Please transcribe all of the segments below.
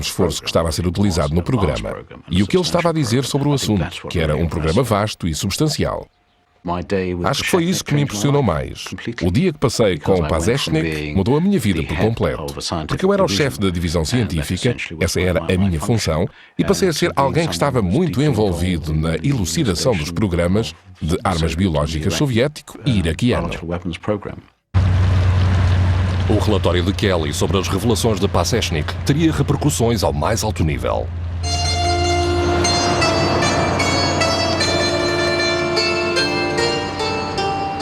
esforço que estava a ser utilizado no programa e o que ele estava a dizer sobre o assunto, que era um programa vasto e substancial. Acho que foi isso que me impressionou mais. O dia que passei com o Pazeshnik mudou a minha vida por completo, porque eu era o chefe da divisão científica, essa era a minha função, e passei a ser alguém que estava muito envolvido na elucidação dos programas de armas biológicas soviético e iraquiano. O relatório de Kelly sobre as revelações de Pazeshnik teria repercussões ao mais alto nível.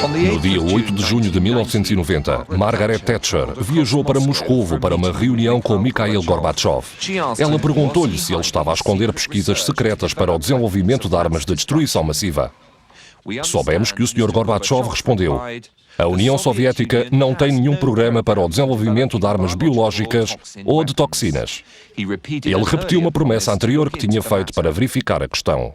No dia 8 de junho de 1990, Margaret Thatcher viajou para Moscovo para uma reunião com Mikhail Gorbachev. Ela perguntou-lhe se ele estava a esconder pesquisas secretas para o desenvolvimento de armas de destruição massiva. Soubemos que o Sr. Gorbachev respondeu: a União Soviética não tem nenhum programa para o desenvolvimento de armas biológicas ou de toxinas. Ele repetiu uma promessa anterior que tinha feito para verificar a questão.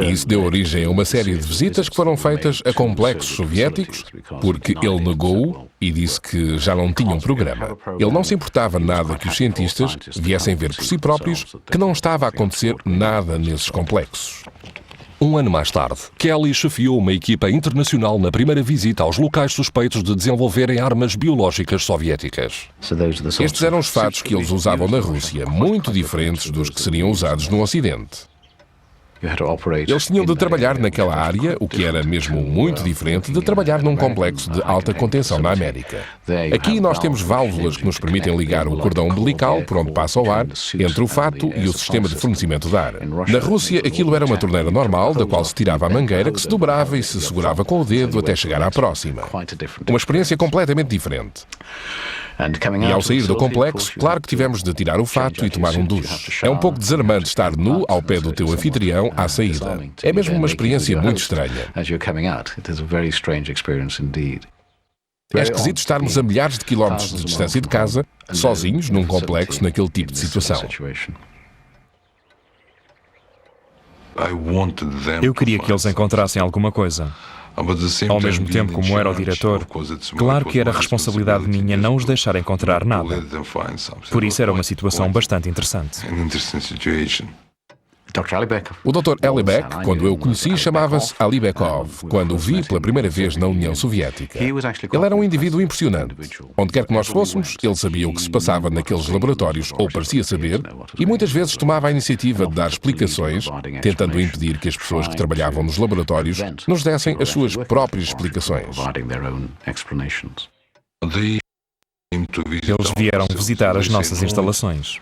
E isso deu origem a uma série de visitas que foram feitas a complexos soviéticos, porque ele negou e disse que já não tinha um programa. Ele não se importava nada que os cientistas viessem ver por si próprios que não estava a acontecer nada nesses complexos. Um ano mais tarde, Kelly chefiou uma equipa internacional na primeira visita aos locais suspeitos de desenvolverem armas biológicas soviéticas. Estes eram os fatos que eles usavam na Rússia, muito diferentes dos que seriam usados no Ocidente. Eles tinham de trabalhar naquela área, o que era mesmo muito diferente de trabalhar num complexo de alta contenção na América. Aqui nós temos válvulas que nos permitem ligar o cordão umbilical, por onde passa o ar, entre o fato e o sistema de fornecimento de ar. Na Rússia, aquilo era uma torneira normal, da qual se tirava a mangueira, que se dobrava e se segurava com o dedo até chegar à próxima. Uma experiência completamente diferente. E ao sair do complexo, claro que tivemos de tirar o fato e tomar um duche. É um pouco desarmante estar nu ao pé do teu anfitrião à saída. É mesmo uma experiência muito estranha. É esquisito estarmos a milhares de quilómetros de distância de casa, sozinhos, num complexo, naquele tipo de situação. Eu queria que eles encontrassem alguma coisa. Ao mesmo tempo, como era o diretor, claro que era responsabilidade minha não os deixar encontrar nada. Por isso era uma situação bastante interessante. O Dr. Alibek, quando eu o conheci, chamava-se Alibekov, quando o vi pela primeira vez na União Soviética. Ele era um indivíduo impressionante. Onde quer que nós fôssemos, ele sabia o que se passava naqueles laboratórios, ou parecia saber, e muitas vezes tomava a iniciativa de dar explicações, tentando impedir que as pessoas que trabalhavam nos laboratórios nos dessem as suas próprias explicações. Eles vieram visitar as nossas instalações.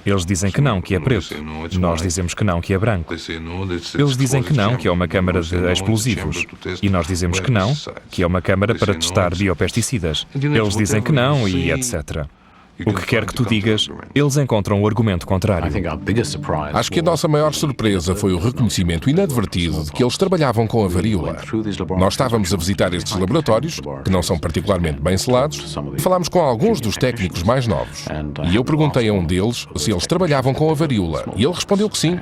Eles dizem que não, que é preto. Nós dizemos que não, que é branco. Eles dizem que não, que é uma câmara de explosivos. E nós dizemos que não, que é uma câmara para testar biopesticidas. Eles dizem que não e etc. O que quer que tu digas, eles encontram o argumento contrário. Acho que a nossa maior surpresa foi o reconhecimento inadvertido de que eles trabalhavam com a varíola. Nós estávamos a visitar estes laboratórios, que não são particularmente bem selados, e falámos com alguns dos técnicos mais novos. E eu perguntei a um deles se eles trabalhavam com a varíola, e ele respondeu que sim.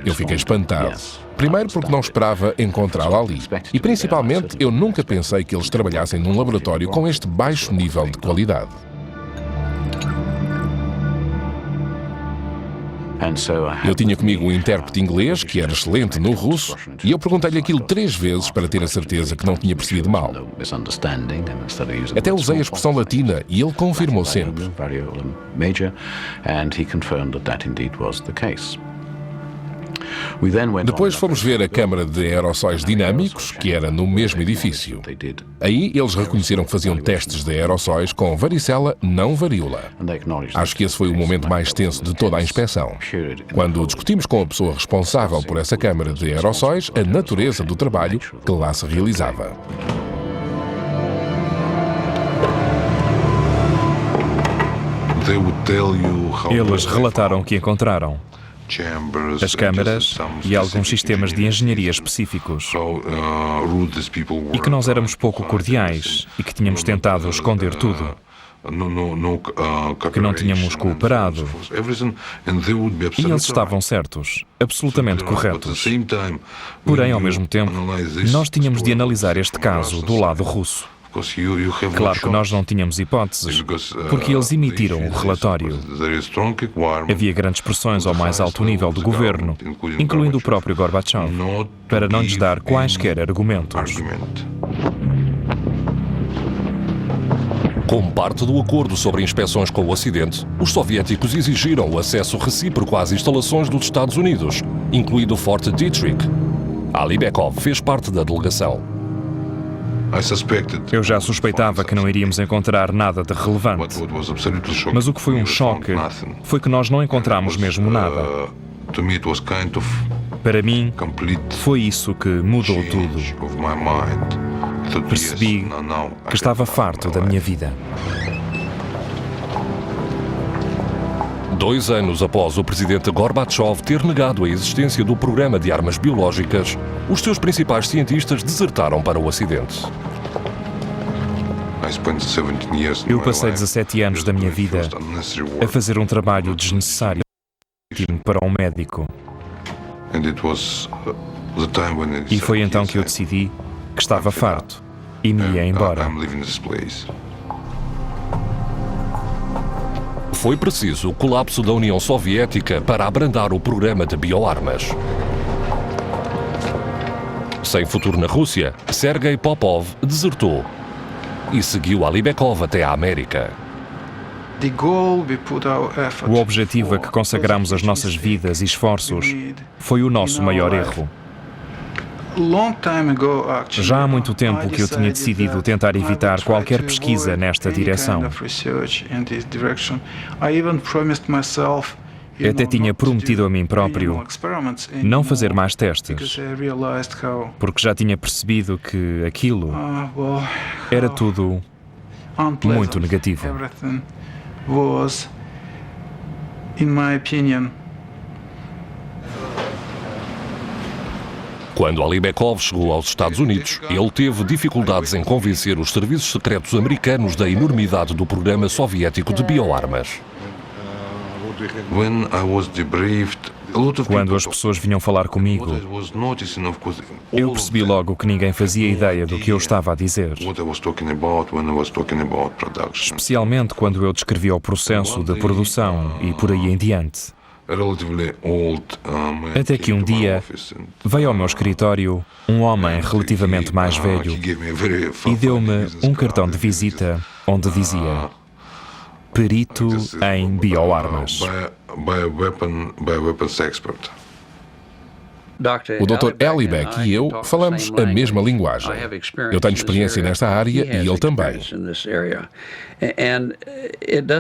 Eu fiquei espantado. Primeiro porque não esperava encontrá-la ali. E principalmente, eu nunca pensei que eles trabalhassem num laboratório com este baixo nível de qualidade. Eu tinha comigo um intérprete inglês, que era excelente no russo, e eu perguntei-lhe aquilo 3 vezes para ter a certeza que não tinha percebido mal. Até usei a expressão latina e ele confirmou sempre. Depois fomos ver a câmara de aerossóis dinâmicos, que era no mesmo edifício. Aí eles reconheceram que faziam testes de aerossóis com varicela, não varíola. Acho que esse foi o momento mais tenso de toda a inspeção. Quando discutimos com a pessoa responsável por essa câmara de aerossóis a natureza do trabalho que lá se realizava. Eles relataram o que encontraram. As câmaras e alguns sistemas de engenharia específicos. E que nós éramos pouco cordiais e que tínhamos tentado esconder tudo. Que não tínhamos cooperado. E eles estavam certos, absolutamente corretos. Porém, ao mesmo tempo, nós tínhamos de analisar este caso do lado russo. Claro que nós não tínhamos hipóteses, porque eles emitiram o relatório. Havia grandes pressões ao mais alto nível do governo, incluindo o próprio Gorbachev, para não lhes dar quaisquer argumentos. Como parte do acordo sobre inspeções com o Ocidente, os soviéticos exigiram o acesso recíproco às instalações dos Estados Unidos, incluído o Fort Detrick. Ali Bekov fez parte da delegação. Eu já suspeitava que não iríamos encontrar nada de relevante. Mas o que foi um choque foi que nós não encontramos mesmo nada. Para mim, foi isso que mudou tudo. Percebi que estava farto da minha vida. 2 anos após o presidente Gorbachev ter negado a existência do programa de armas biológicas, os seus principais cientistas desertaram para o Ocidente. Eu passei 17 anos da minha vida a fazer um trabalho desnecessário para um médico. E foi então que eu decidi que estava farto e me ia embora. Foi preciso o colapso da União Soviética para abrandar o programa de bioarmas. Sem futuro na Rússia, Sergei Popov desertou e seguiu Ali Bekov até a América. O objetivo a que consagramos as nossas vidas e esforços foi o nosso maior erro. Já há muito tempo que eu tinha decidido tentar evitar qualquer pesquisa nesta direção. Até tinha prometido a mim próprio não fazer mais testes, porque já tinha percebido que aquilo era tudo muito negativo. Quando Ali Bekov chegou aos Estados Unidos, ele teve dificuldades em convencer os serviços secretos americanos da enormidade do programa soviético de bioarmas. Quando as pessoas vinham falar comigo, eu percebi logo que ninguém fazia ideia do que eu estava a dizer. Especialmente quando eu descrevia o processo de produção e por aí em diante. Até que um dia veio ao meu escritório um homem relativamente mais velho e deu-me um cartão de visita onde dizia perito em bioarmas. O Dr. Alibek e eu falamos a mesma linguagem. Eu tenho experiência nesta área e ele também.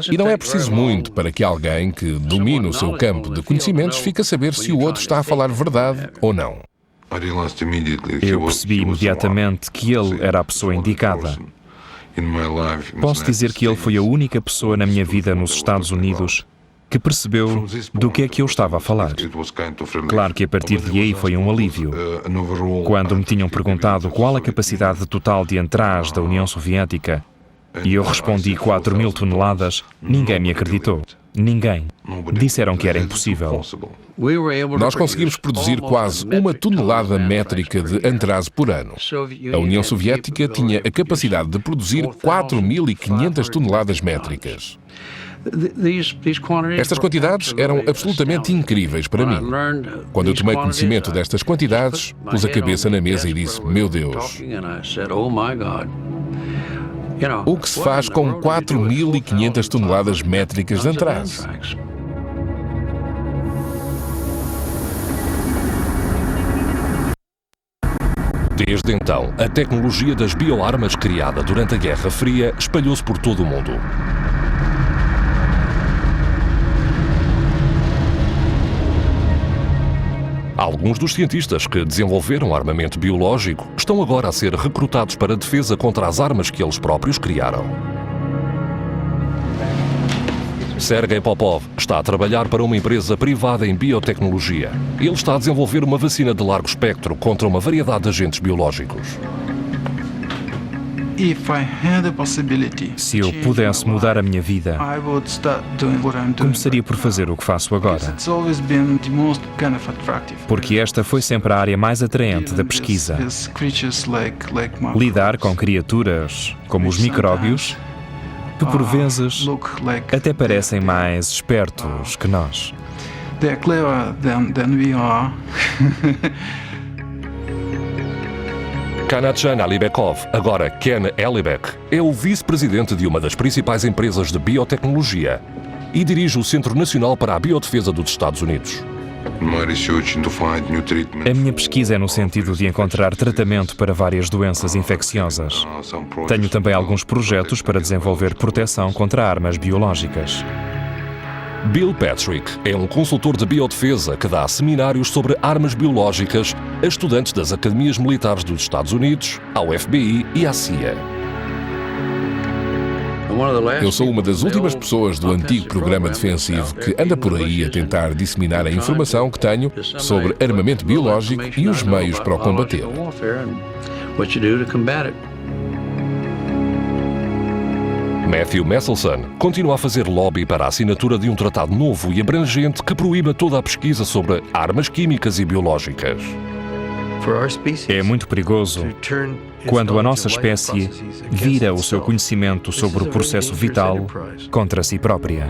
E não é preciso muito para que alguém que domine o seu campo de conhecimentos fique a saber se o outro está a falar verdade ou não. Eu percebi imediatamente que ele era a pessoa indicada. Posso dizer que ele foi a única pessoa na minha vida nos Estados Unidos que percebeu do que é que eu estava a falar. Claro que a partir de aí foi um alívio. Quando me tinham perguntado qual a capacidade total de entrada da União Soviética, e eu respondi 4.000 toneladas, ninguém me acreditou. Ninguém. Disseram que era impossível. Nós conseguimos produzir quase 1 tonelada métrica de antrase por ano. A União Soviética tinha a capacidade de produzir 4.500 toneladas métricas. Estas quantidades eram absolutamente incríveis para mim. Quando eu tomei conhecimento destas quantidades, pus a cabeça na mesa e disse, meu Deus, o que se faz com 4.500 toneladas métricas de antrase? Desde então, a tecnologia das bioarmas criada durante a Guerra Fria espalhou-se por todo o mundo. Alguns dos cientistas que desenvolveram armamento biológico estão agora a ser recrutados para a defesa contra as armas que eles próprios criaram. Sergei Popov está a trabalhar para uma empresa privada em biotecnologia. Ele está a desenvolver uma vacina de largo espectro contra uma variedade de agentes biológicos. Se eu pudesse mudar a minha vida, começaria por fazer o que faço agora. Porque esta foi sempre a área mais atraente da pesquisa. Lidar com criaturas como os micróbios, que por vezes até parecem mais espertos que nós. Kanatjan Alibekov, agora Ken Alibek, é o vice-presidente de uma das principais empresas de biotecnologia e dirige o Centro Nacional para a Biodefesa dos Estados Unidos. A minha pesquisa é no sentido de encontrar tratamento para várias doenças infecciosas. Tenho também alguns projetos para desenvolver proteção contra armas biológicas. Bill Patrick é um consultor de biodefesa que dá seminários sobre armas biológicas a estudantes das academias militares dos Estados Unidos, ao FBI e à CIA. Eu sou uma das últimas pessoas do antigo programa defensivo que anda por aí a tentar disseminar a informação que tenho sobre armamento biológico e os meios para o combater. Matthew Messelson continua a fazer lobby para a assinatura de um tratado novo e abrangente que proíba toda a pesquisa sobre armas químicas e biológicas. É muito perigoso quando a nossa espécie vira o seu conhecimento sobre o processo vital contra si própria.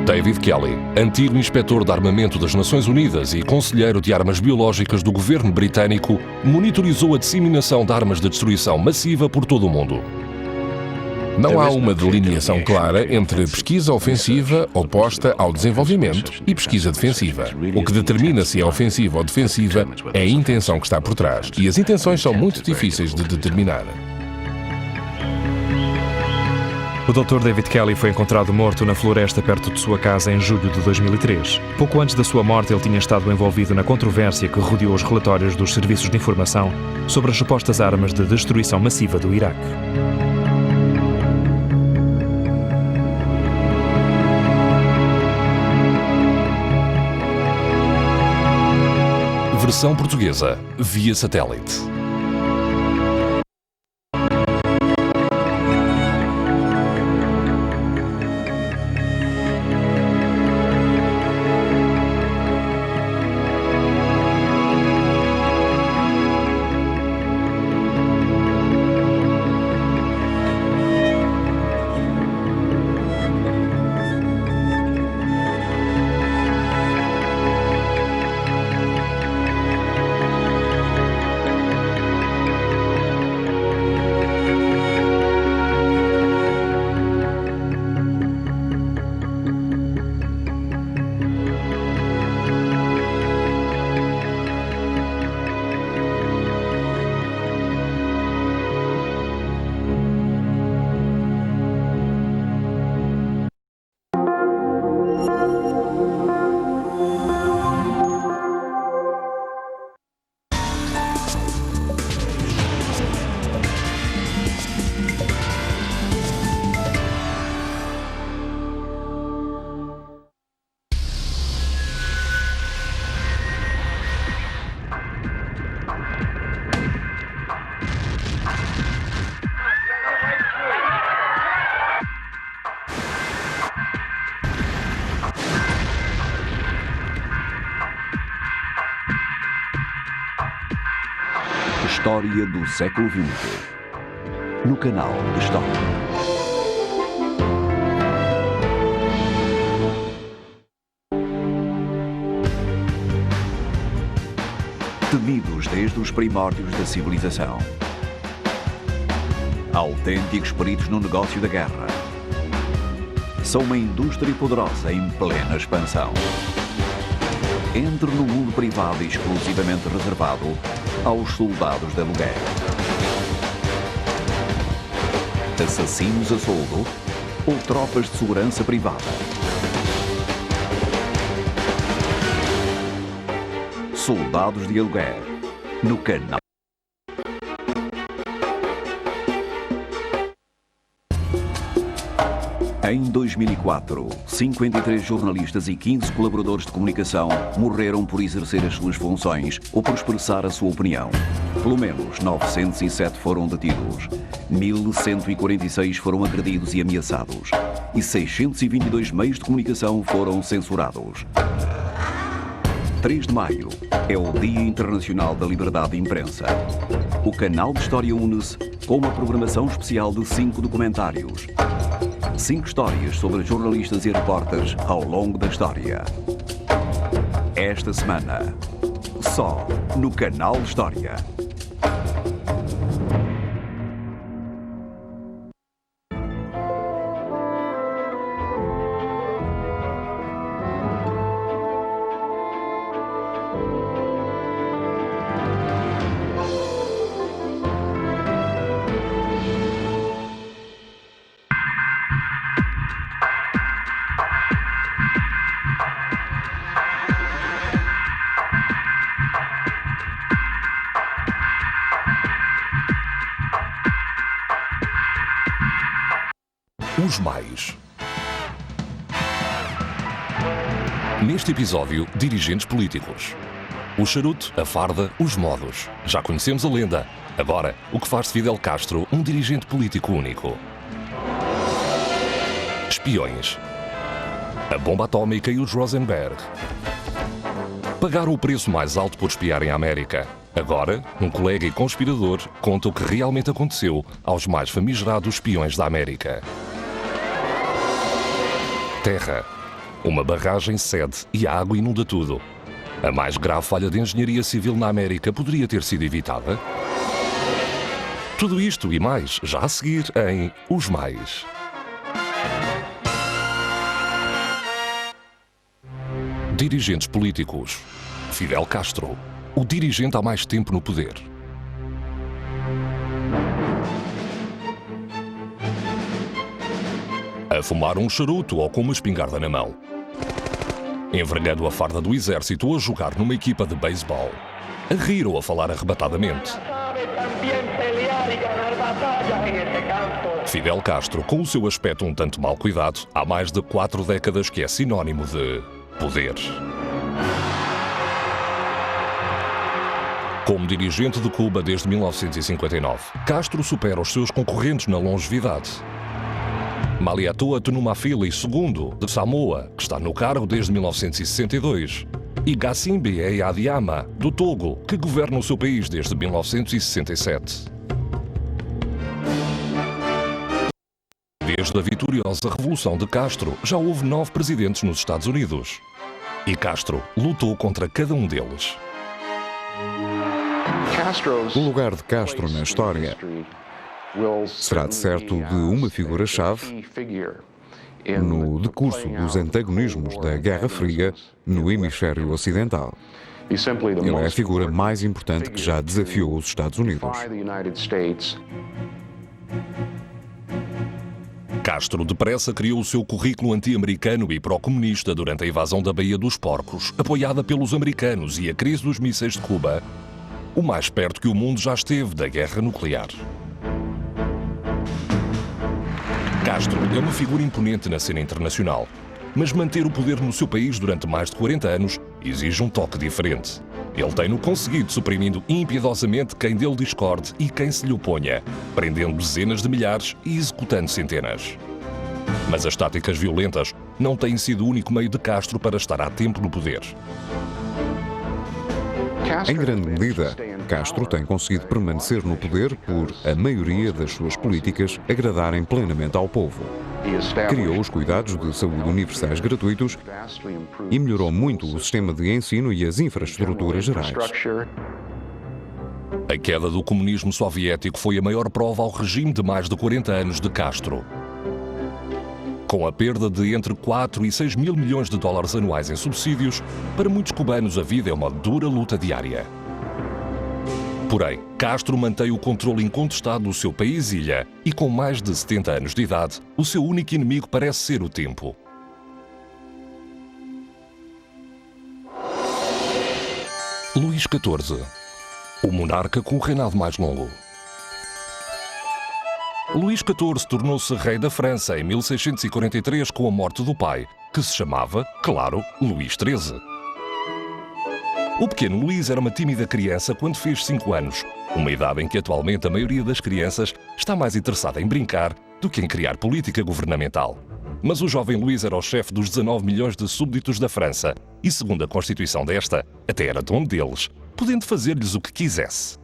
David Kelly, antigo inspetor de armamento das Nações Unidas e conselheiro de armas biológicas do governo britânico, monitorizou a disseminação de armas de destruição massiva por todo o mundo. Não há uma delineação clara entre pesquisa ofensiva oposta ao desenvolvimento e pesquisa defensiva. O que determina se é ofensiva ou defensiva é a intenção que está por trás, e as intenções são muito difíceis de determinar. O Dr. David Kelly foi encontrado morto na floresta perto de sua casa em julho de 2003. Pouco antes da sua morte, ele tinha estado envolvido na controvérsia que rodeou os relatórios dos serviços de informação sobre as supostas armas de destruição massiva do Iraque. Versão portuguesa, via satélite. História do século XX, no canal de História. Temidos desde os primórdios da civilização. Autênticos peritos no negócio da guerra. São uma indústria poderosa em plena expansão. Entre no mundo privado e exclusivamente reservado aos soldados de aluguer. Assassinos a soldo ou tropas de segurança privada. Soldados de aluguer, no canal. Em 2004, 53 jornalistas e 15 colaboradores de comunicação morreram por exercer as suas funções ou por expressar a sua opinião. Pelo menos 907 foram detidos, 1.146 foram agredidos e ameaçados e 622 meios de comunicação foram censurados. 3 de maio é o Dia Internacional da Liberdade de Imprensa. O canal de História une-se com uma programação especial de 5 documentários. 5 histórias sobre jornalistas e repórteres ao longo da história. Esta semana, só no canal de História. Os mais. Neste episódio, dirigentes políticos. O charuto, a farda, os modos. Já conhecemos a lenda. Agora, o que faz de Fidel Castro um dirigente político único? Espiões. A bomba atómica e os Rosenberg. Pagaram o preço mais alto por espiarem a América. Agora, um colega e conspirador conta o que realmente aconteceu aos mais famigerados espiões da América. Terra. Uma barragem cede e a água inunda tudo. A mais grave falha de engenharia civil na América poderia ter sido evitada? Tudo isto e mais já a seguir em Os Mais. Dirigentes políticos. Fidel Castro, o dirigente há mais tempo no poder. A fumar um charuto ou com uma espingarda na mão. Envergando a farda do exército ou a jogar numa equipa de beisebol. A rir ou a falar arrebatadamente. Fidel Castro, com o seu aspecto um tanto mal cuidado, há mais de 4 décadas que é sinónimo de poder. Como dirigente de Cuba desde 1959, Castro supera os seus concorrentes na longevidade. Maliatoa Tunumafili II, de Samoa, que está no cargo desde 1962, e Gassimbe Eyadiyama, do Togo, que governa o seu país desde 1967. Desde a vitoriosa Revolução de Castro, já houve 9 presidentes nos Estados Unidos. E Castro lutou contra cada um deles. O lugar de Castro na história será, de certo, de uma figura-chave no decurso dos antagonismos da Guerra Fria no hemisfério ocidental. Ele é a figura mais importante que já desafiou os Estados Unidos. Castro depressa criou o seu currículo anti-americano e pró-comunista durante a invasão da Baía dos Porcos, apoiada pelos americanos, e a crise dos mísseis de Cuba, o mais perto que o mundo já esteve da guerra nuclear. Castro é uma figura imponente na cena internacional, mas manter o poder no seu país durante mais de 40 anos exige um toque diferente. Ele tem-no conseguido, suprimindo impiedosamente quem dele discorde e quem se lhe oponha, prendendo dezenas de milhares e executando centenas. Mas as táticas violentas não têm sido o único meio de Castro para estar há tempo no poder. Em grande medida, Castro tem conseguido permanecer no poder por a maioria das suas políticas agradarem plenamente ao povo. Criou os cuidados de saúde universais gratuitos e melhorou muito o sistema de ensino e as infraestruturas gerais. A queda do comunismo soviético foi a maior prova ao regime de mais de 40 anos de Castro. Com a perda de entre 4 e 6 mil milhões de dólares anuais em subsídios, para muitos cubanos a vida é uma dura luta diária. Porém, Castro mantém o controle incontestado do seu país-ilha e, com mais de 70 anos de idade, o seu único inimigo parece ser o tempo. Luís XIV, o monarca com o reinado mais longo. Luís XIV tornou-se rei da França em 1643 com a morte do pai, que se chamava, claro, Luís XIII. O pequeno Luís era uma tímida criança quando fez 5 anos, uma idade em que atualmente a maioria das crianças está mais interessada em brincar do que em criar política governamental. Mas o jovem Luís era o chefe dos 19 milhões de súbditos da França e, segundo a constituição desta, até era dono deles, podendo fazer-lhes o que quisesse.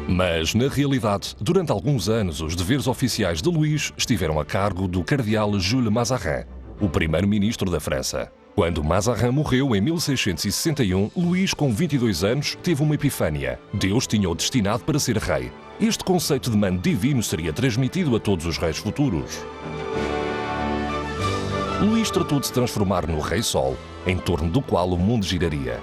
Mas, na realidade, durante alguns anos, os deveres oficiais de Luís estiveram a cargo do cardeal Jules Mazarin, o primeiro-ministro da França. Quando Mazarin morreu em 1661, Luís, com 22 anos, teve uma epifânia. Deus tinha-o destinado para ser rei. Este conceito de mando divino seria transmitido a todos os reis futuros. Luís tratou de se transformar no Rei Sol, em torno do qual o mundo giraria.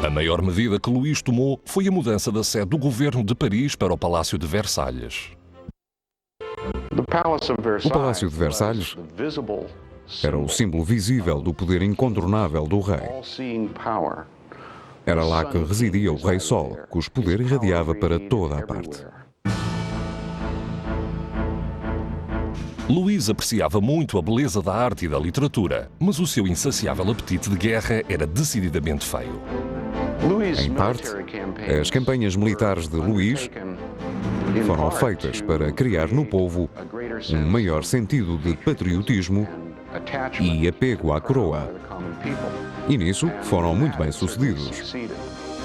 A maior medida que Luís tomou foi a mudança da sede do governo de Paris para o Palácio de Versalhes. O Palácio de Versalhes era o símbolo visível do poder incontornável do rei. Era lá que residia o Rei Sol, cujo poder irradiava para toda a parte. Luís apreciava muito a beleza da arte e da literatura, mas o seu insaciável apetite de guerra era decididamente feio. Em parte, as campanhas militares de Luís foram feitas para criar no povo um maior sentido de patriotismo e apego à coroa. E nisso foram muito bem sucedidos.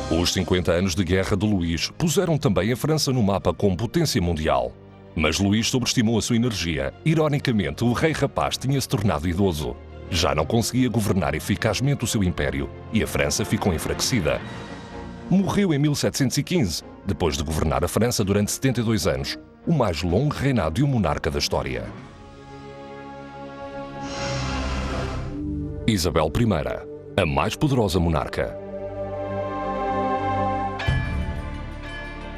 Os 50 anos de guerra de Luís puseram também a França no mapa como potência mundial. Mas Luís sobreestimou a sua energia. Ironicamente, o rei rapaz tinha-se tornado idoso. Já não conseguia governar eficazmente o seu império e a França ficou enfraquecida. Morreu em 1715, depois de governar a França durante 72 anos, o mais longo reinado de um monarca da história. Isabel I, a mais poderosa monarca.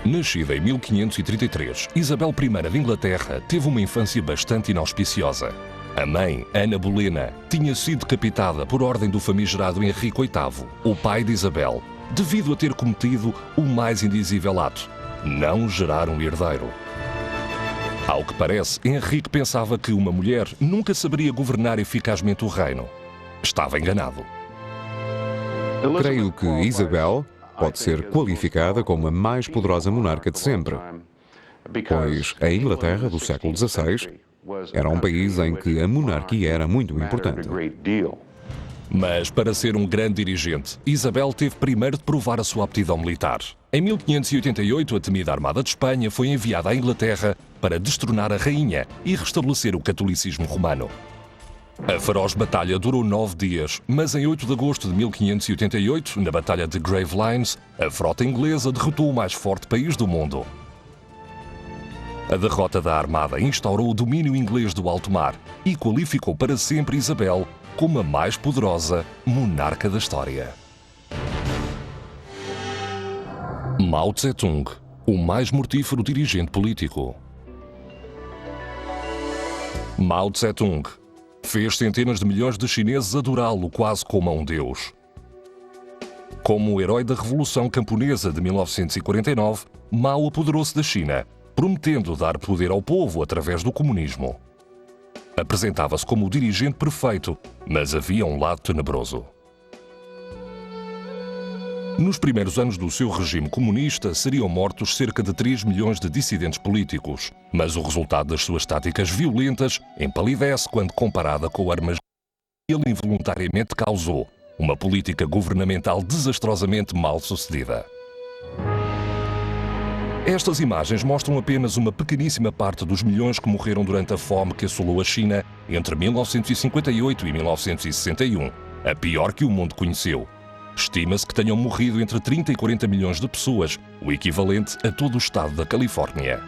Nascida em 1533, Isabel I de Inglaterra teve uma infância bastante inauspiciosa. A mãe, Ana Bolena, tinha sido decapitada por ordem do famigerado Henrique VIII, o pai de Isabel, devido a ter cometido o mais indizível ato: não gerar um herdeiro. Ao que parece, Henrique pensava que uma mulher nunca saberia governar eficazmente o reino. Estava enganado. Creio que Isabel pode ser qualificada como a mais poderosa monarca de sempre, pois a Inglaterra do século XVI era um país em que a monarquia era muito importante. Mas, para ser um grande dirigente, Isabel teve primeiro de provar a sua aptidão militar. Em 1588, a temida Armada de Espanha foi enviada à Inglaterra para destronar a rainha e restabelecer o catolicismo romano. A feroz batalha durou 9 dias, mas em 8 de agosto de 1588, na Batalha de Gravelines, a frota inglesa derrotou o mais forte país do mundo. A derrota da Armada instaurou o domínio inglês do alto mar e qualificou para sempre Isabel como a mais poderosa monarca da história. Mao Tse-tung, o mais mortífero dirigente político. Mao Tse-tung fez centenas de milhões de chineses adorá-lo quase como a um deus. Como o herói da Revolução Camponesa de 1949, Mao apoderou-se da China, prometendo dar poder ao povo através do comunismo. Apresentava-se como o dirigente perfeito, mas havia um lado tenebroso. Nos primeiros anos do seu regime comunista, seriam mortos cerca de 3 milhões de dissidentes políticos, mas o resultado das suas táticas violentas empalidece quando comparada com o armagedismo que ele involuntariamente causou, uma política governamental desastrosamente mal sucedida. Estas imagens mostram apenas uma pequeníssima parte dos milhões que morreram durante a fome que assolou a China entre 1958 e 1961, a pior que o mundo conheceu. Estima-se que tenham morrido entre 30 e 40 milhões de pessoas, o equivalente a todo o estado da Califórnia.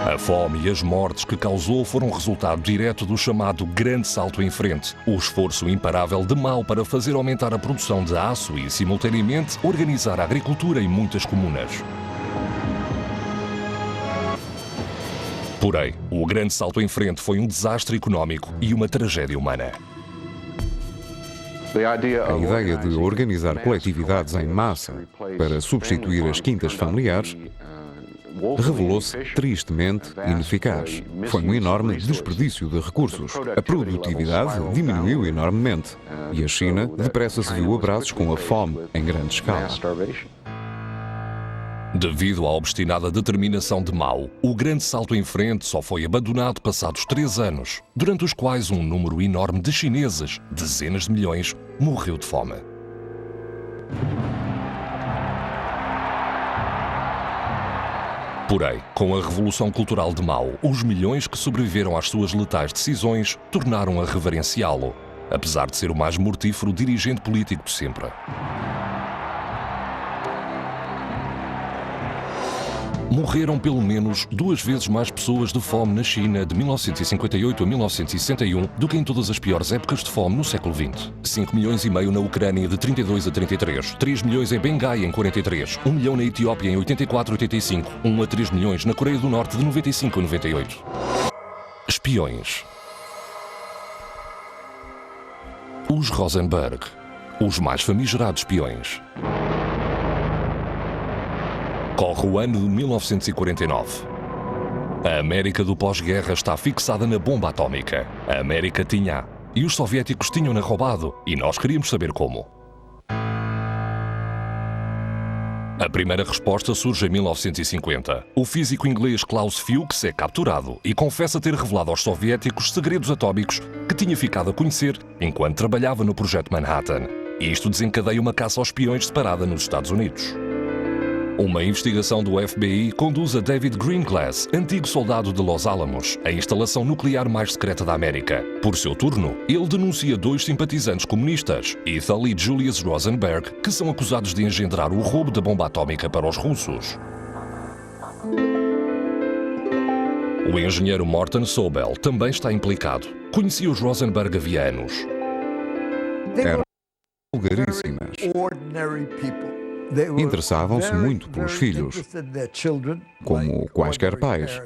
A fome e as mortes que causou foram resultado direto do chamado Grande Salto em Frente, o esforço imparável de Mao para fazer aumentar a produção de aço e, simultaneamente, organizar a agricultura em muitas comunas. Porém, o Grande Salto em Frente foi um desastre económico e uma tragédia humana. A ideia de organizar coletividades em massa para substituir as quintas familiares revelou-se tristemente ineficaz. Foi um enorme desperdício de recursos. A produtividade diminuiu enormemente e a China depressa se viu a braços com a fome em grande escala. Devido à obstinada determinação de Mao, o grande salto em frente só foi abandonado passados 3 anos, durante os quais um número enorme de chineses, dezenas de milhões, morreu de fome. Porém, com a Revolução Cultural de Mao, os milhões que sobreviveram às suas letais decisões tornaram a reverenciá-lo, apesar de ser o mais mortífero dirigente político de sempre. Morreram pelo menos 2 vezes mais pessoas de fome na China de 1958 a 1961 do que em todas as piores épocas de fome no século XX. 5 milhões e meio na Ucrânia de 32 a 33, 3 milhões em Bengai em 43, 1 milhão na Etiópia em 84 a 85, 1 a 3 milhões na Coreia do Norte de 95 a 98. Espiões. Os Rosenberg, os mais famigerados espiões. Corre o ano de 1949. A América do pós-guerra está fixada na bomba atómica. A América tinha, e os soviéticos tinham-na roubado, e nós queríamos saber como. A primeira resposta surge em 1950. O físico inglês Klaus Fuchs é capturado e confessa ter revelado aos soviéticos segredos atómicos que tinha ficado a conhecer enquanto trabalhava no Projeto Manhattan. Isto desencadeia uma caça aos espiões separada nos Estados Unidos. Uma investigação do FBI conduz a David Greenglass, antigo soldado de Los Alamos, a instalação nuclear mais secreta da América. Por seu turno, ele denuncia 2 simpatizantes comunistas, Ethel e Julius Rosenberg, que são acusados de engendrar o roubo da bomba atómica para os russos. O engenheiro Morton Sobel também está implicado. Conhecia os Rosenberg havia anos. Eram vulgaríssimas. Interessavam-se muito pelos filhos, como quaisquer pais.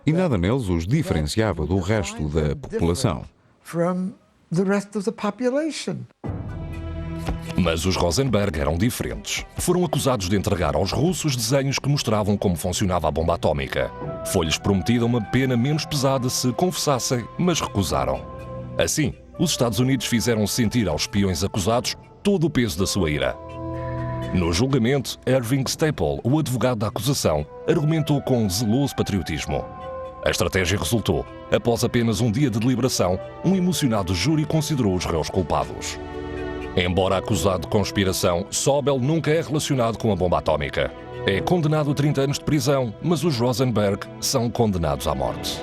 E nada neles os diferenciava do resto da população. Mas os Rosenberg eram diferentes. Foram acusados de entregar aos russos desenhos que mostravam como funcionava a bomba atómica. Foi-lhes prometida uma pena menos pesada se confessassem, mas recusaram. Assim, os Estados Unidos fizeram sentir aos espiões acusados todo o peso da sua ira. No julgamento, Irving Staple, o advogado da acusação, argumentou com zeloso patriotismo. A estratégia resultou. Após apenas um dia de deliberação, um emocionado júri considerou os réus culpados. Embora acusado de conspiração, Sobel nunca é relacionado com a bomba atómica. É condenado a 30 anos de prisão, mas os Rosenberg são condenados à morte.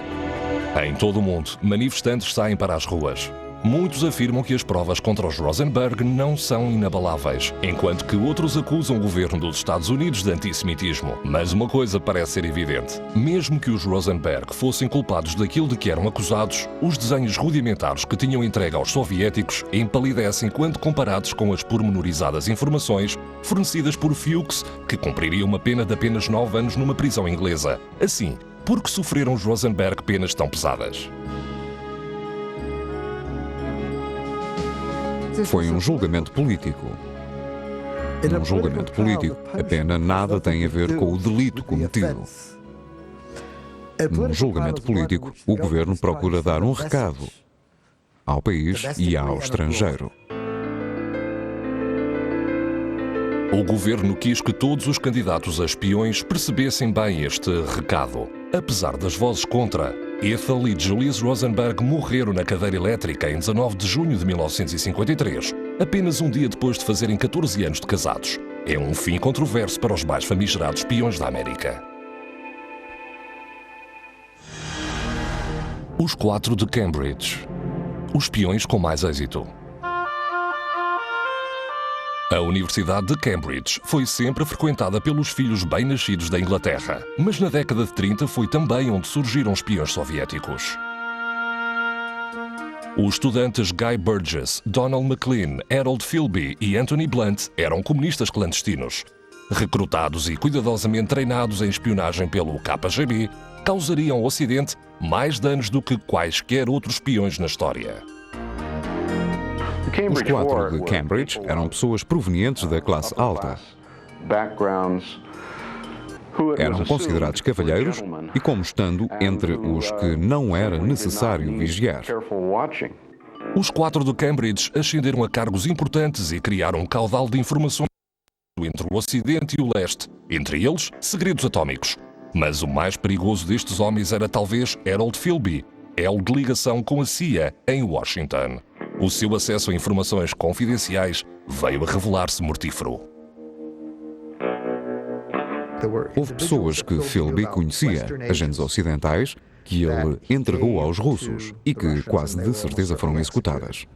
Em todo o mundo, manifestantes saem para as ruas. Muitos afirmam que as provas contra os Rosenberg não são inabaláveis, enquanto que outros acusam o governo dos Estados Unidos de antissemitismo. Mas uma coisa parece ser evidente. Mesmo que os Rosenberg fossem culpados daquilo de que eram acusados, os desenhos rudimentares que tinham entregue aos soviéticos empalidecem quando comparados com as pormenorizadas informações fornecidas por Fuchs, que cumpriria uma pena de apenas 9 anos numa prisão inglesa. Assim, por que sofreram os Rosenberg penas tão pesadas? Foi um julgamento político. Num julgamento político, a pena nada tem a ver com o delito cometido. Num julgamento político, o governo procura dar um recado ao país e ao estrangeiro. O governo quis que todos os candidatos a espiões percebessem bem este recado. Apesar das vozes contra, Ethel e Julius Rosenberg morreram na cadeira elétrica em 19 de junho de 1953, apenas um dia depois de fazerem 14 anos de casados. É um fim controverso para os mais famigerados espiões da América. Os 4 de Cambridge. Os espiões com mais êxito. A Universidade de Cambridge foi sempre frequentada pelos filhos bem-nascidos da Inglaterra, mas na década de 30 foi também onde surgiram espiões soviéticos. Os estudantes Guy Burgess, Donald Maclean, Harold Philby e Anthony Blunt eram comunistas clandestinos. Recrutados e cuidadosamente treinados em espionagem pelo KGB, causariam ao Ocidente mais danos do que quaisquer outros espiões na história. Os 4 de Cambridge eram pessoas provenientes da classe alta. Eram considerados cavalheiros e como estando entre os que não era necessário vigiar. Os 4 de Cambridge ascenderam a cargos importantes e criaram um caudal de informações entre o Ocidente e o Leste, entre eles segredos atómicos. Mas o mais perigoso destes homens era talvez Harold Philby, elo de ligação com a CIA em Washington. O seu acesso a informações confidenciais veio a revelar-se mortífero. Houve pessoas que Philby conhecia, agentes ocidentais, que ele entregou aos russos e que quase de certeza foram executadas.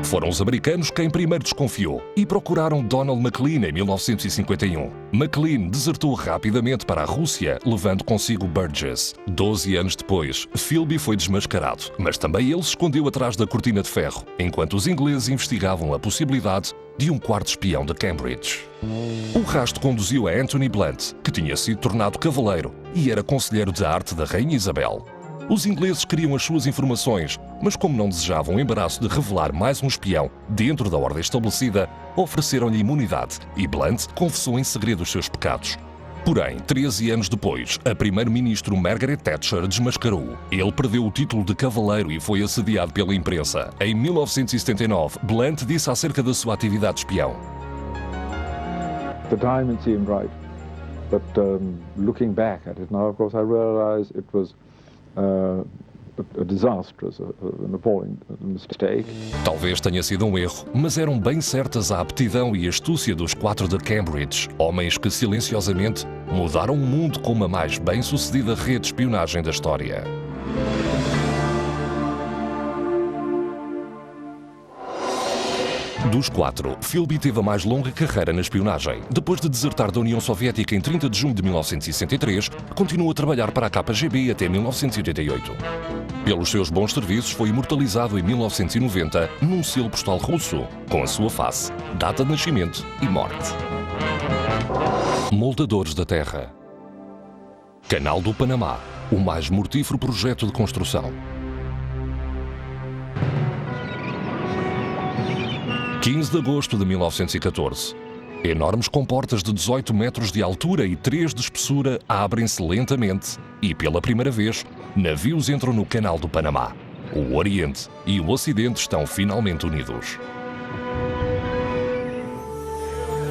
Foram os americanos quem primeiro desconfiou e procuraram Donald Maclean em 1951. Maclean desertou rapidamente para a Rússia, levando consigo Burgess. 12 anos depois, Philby foi desmascarado, mas também ele se escondeu atrás da cortina de ferro, enquanto os ingleses investigavam a possibilidade de um quarto espião de Cambridge. O rastro conduziu a Anthony Blunt, que tinha sido tornado cavaleiro e era conselheiro de arte da Rainha Isabel. Os ingleses queriam as suas informações, mas como não desejavam o embaraço de revelar mais um espião dentro da ordem estabelecida, ofereceram-lhe imunidade e Blunt confessou em segredo os seus pecados. Porém, 13 anos depois, a primeiro-ministro Margaret Thatcher desmascarou-o. Ele perdeu o título de cavaleiro e foi assediado pela imprensa. Em 1979, Blunt disse acerca da sua atividade de espião: The timing seemed right, but looking back at it now, of course, I realized it was a disastrous, an appalling mistake. Talvez tenha sido um erro, mas eram bem certas a aptidão e astúcia dos 4 de Cambridge, homens que silenciosamente mudaram o mundo com a mais bem-sucedida rede de espionagem da história. Dos 4, Philby teve a mais longa carreira na espionagem. Depois de desertar da União Soviética em 30 de junho de 1963, continuou a trabalhar para a KGB até 1988. Pelos seus bons serviços, foi imortalizado em 1990 num selo postal russo, com a sua face, data de nascimento e morte. Moldadores da Terra. Canal do Panamá, o mais mortífero projeto de construção. 15 de agosto de 1914. Enormes comportas de 18 metros de altura e 3 de espessura abrem-se lentamente e, pela primeira vez, navios entram no Canal do Panamá. O Oriente e o Ocidente estão finalmente unidos.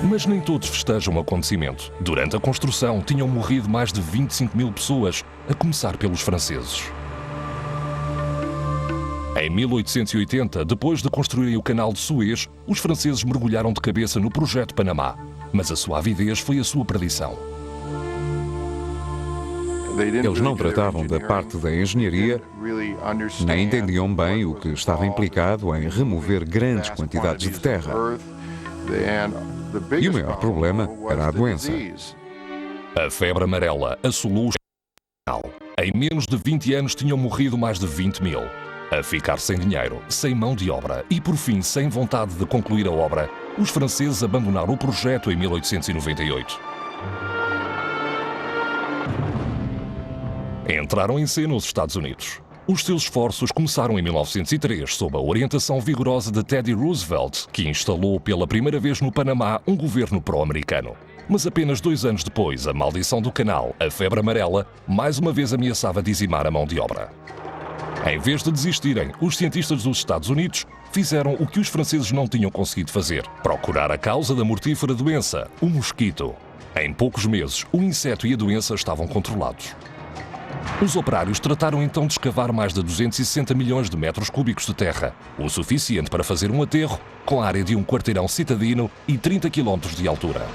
Mas nem todos festejam o acontecimento. Durante a construção, tinham morrido mais de 25 mil pessoas, a começar pelos franceses. Em 1880, depois de construírem o Canal de Suez, os franceses mergulharam de cabeça no Projeto Panamá. Mas a sua avidez foi a sua perdição. Eles não tratavam da parte da engenharia, nem entendiam bem o que estava implicado em remover grandes quantidades de terra. E o maior problema era a doença. A febre amarela assolou o canal. Em menos de 20 anos tinham morrido mais de 20 mil. A ficar sem dinheiro, sem mão de obra e, por fim, sem vontade de concluir a obra, os franceses abandonaram o projeto em 1898. Entraram em cena os Estados Unidos. Os seus esforços começaram em 1903, sob a orientação vigorosa de Teddy Roosevelt, que instalou pela primeira vez no Panamá um governo pró-americano. Mas apenas 2 anos depois, a maldição do canal, a febre amarela, mais uma vez ameaçava dizimar a mão de obra. Em vez de desistirem, os cientistas dos Estados Unidos fizeram o que os franceses não tinham conseguido fazer: procurar a causa da mortífera doença, o mosquito. Em poucos meses, o inseto e a doença estavam controlados. Os operários trataram então de escavar mais de 260 milhões de metros cúbicos de terra, o suficiente para fazer um aterro com a área de um quarteirão citadino e 30 quilómetros de altura.